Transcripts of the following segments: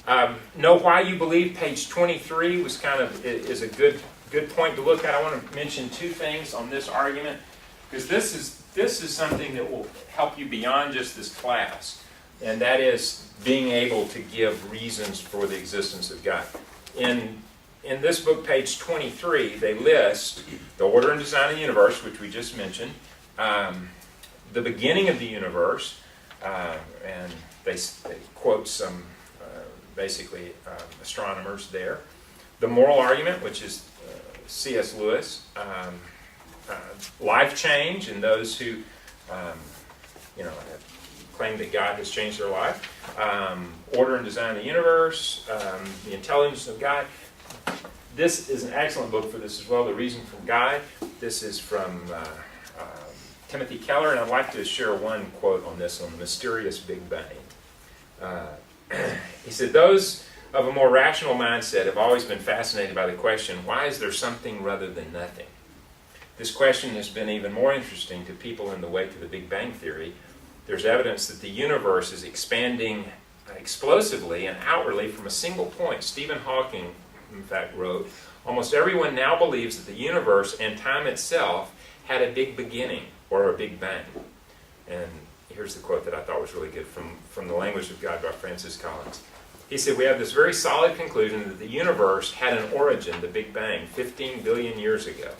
Know why you believe, page 23 is a good point to look at. I want to mention two things on this argument, because this is something that will help you beyond just this class, and that is being able to give reasons for the existence of God. In this book, page 23, they list the order and design of the universe, which we just mentioned, the beginning of the universe, and they quote some astronomers there. The moral argument, which is C.S. Lewis. Life change, and those who claim that God has changed their life. Order and design of the universe. The intelligence of God. This is an excellent book for this as well, The Reason from God. This is from Timothy Keller, and I'd like to share one quote on this, on the mysterious Big Bang. He said, those of a more rational mindset have always been fascinated by the question, why is there something rather than nothing? This question has been even more interesting to people in the wake of the Big Bang Theory. There's evidence that the universe is expanding explosively and outwardly from a single point. Stephen Hawking, in fact, wrote, almost everyone now believes that the universe and time itself had a big beginning, or a Big Bang. And here's the quote that I thought was really good from The Language of God by Francis Collins. He said, we have this very solid conclusion that the universe had an origin, the Big Bang, 15 billion years ago.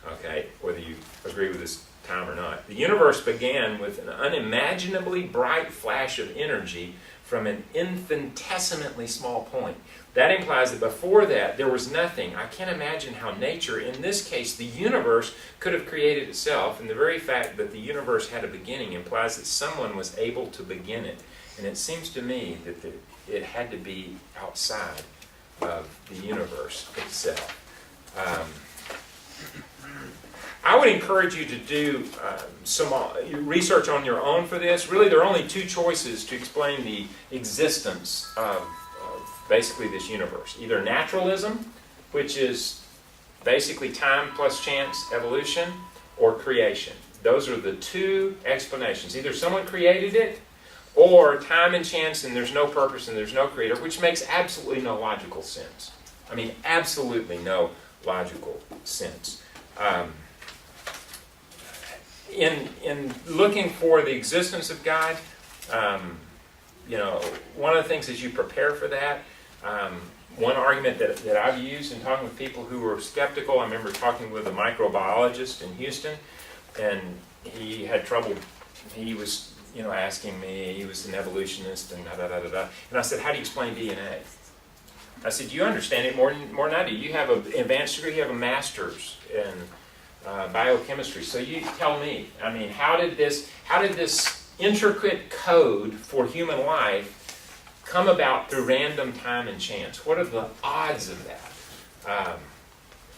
Okay, whether you agree with this time or not. The universe began with an unimaginably bright flash of energy from an infinitesimally small point. That implies that before that, there was nothing. I can't imagine how nature, in this case, the universe, could have created itself. And the very fact that the universe had a beginning implies that someone was able to begin it. And it seems to me that it had to be outside of the universe itself. I would encourage you to do some research on your own for this. Really, there are only two choices to explain the existence of basically this universe. Either naturalism, which is basically time plus chance evolution, or creation. Those are the two explanations. Either someone created it, or time and chance and there's no purpose and there's no creator, which makes absolutely no logical sense. I mean, absolutely no logical sense. In looking for the existence of God, one of the things as you prepare for that, one argument that I've used in talking with people who were skeptical, I remember talking with a microbiologist in Houston, and he had trouble, he was asking me, he was an evolutionist, and da-da-da-da-da. And I said, how do you explain DNA? I said, you understand it more than I do. You have an advanced degree, you have a master's in biochemistry. So you tell me, I mean, how did this intricate code for human life come about through random time and chance? What are the odds of that?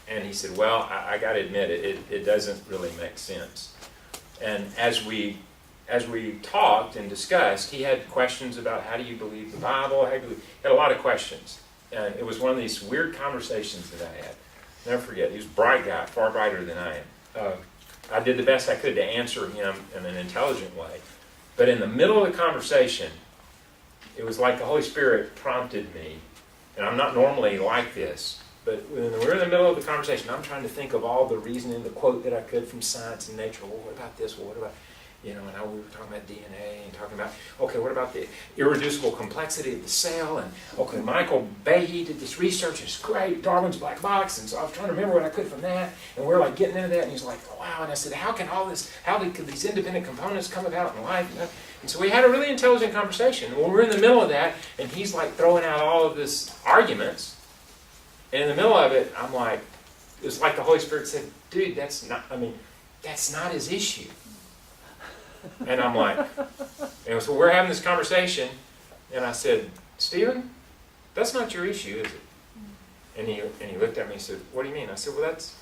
And he said, well, I got to admit, it doesn't really make sense. And as we talked and discussed, he had questions about how do you believe the Bible? He had a lot of questions. And it was one of these weird conversations that I had. Never forget, he was a bright guy, far brighter than I am. I did the best I could to answer him in an intelligent way. But in the middle of the conversation, it was like the Holy Spirit prompted me. And I'm not normally like this. But when we're in the middle of the conversation, I'm trying to think of all the reasoning, the quote that I could from science and nature. Well, what about this? Well, what about... and how we were talking about DNA and talking about, okay, what about the irreducible complexity of the cell? And, okay, Michael Behe did this research, it's great, Darwin's black box, and so I was trying to remember what I could from that, and we're like getting into that, and he's like, wow, and I said, how could these independent components come about in life? And so we had a really intelligent conversation. When we're in the middle of that, and he's like throwing out all of this arguments, and in the middle of it, I'm like, it was like the Holy Spirit said, dude, that's not his issue. And I'm like, so we're having this conversation, and I said, Stephen, that's not your issue, is it? And he looked at me and said, what do you mean? I said, well, that's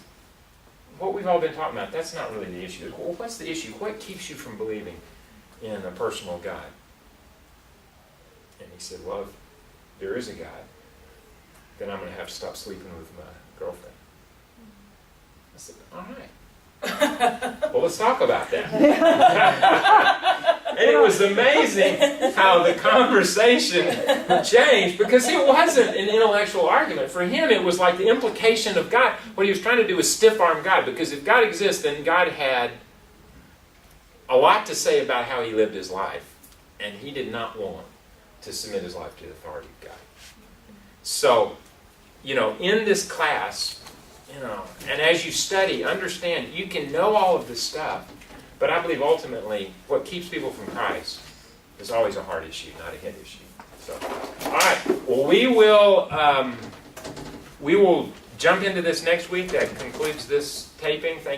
what we've all been talking about. That's not really the issue. Well, what's the issue? What keeps you from believing in a personal God? And he said, well, if there is a God, then I'm going to have to stop sleeping with my girlfriend. I said, all right. Well, let's talk about that. And it was amazing how the conversation changed, because it wasn't an intellectual argument. For him, it was like the implication of God. What he was trying to do was stiff-arm God, because if God exists, then God had a lot to say about how he lived his life, and he did not want to submit his life to the authority of God. So, in this class, and as you study, understand, you can know all of this stuff, but I believe ultimately what keeps people from Christ is always a heart issue, not a head issue. So, all right. Well, we will jump into this next week. That concludes this taping. Thank you.